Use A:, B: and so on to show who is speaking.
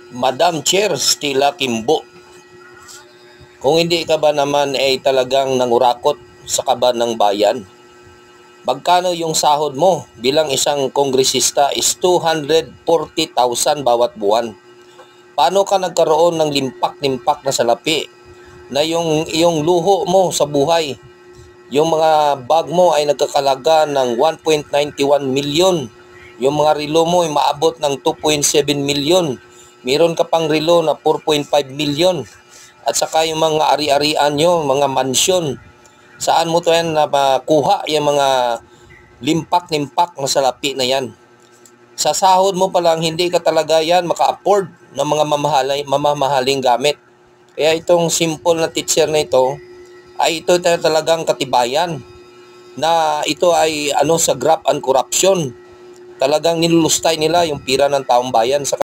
A: Madam Chair Stella Kimbo, kung hindi ka ba naman ay talagang nangurakot sa kaban ng bayan, magkano yung sahod mo bilang isang kongresista is 240,000 bawat buwan. Paano ka nagkaroon ng limpak-limpak na salapi na yung iyong luho mo sa buhay, yung mga bag mo ay nagkakalaga ng 1.91 million, yung mga relo mo ay maabot ng 2.7 million, meron ka pang relo na 4.5 million, at saka yung mga ari-arian nyo, mga mansyon, saan mo to yan nakuha yung mga limpak-limpak na salapi na yan? Sa sahod mo pa lang, hindi ka talaga yan maka-afford ng mga mamahaling gamit. Kaya itong simple na teacher na ito, ay ito talagang katibayan na ito ay sa graft and corruption. Talagang nilulustay nila yung pira ng taong bayan sa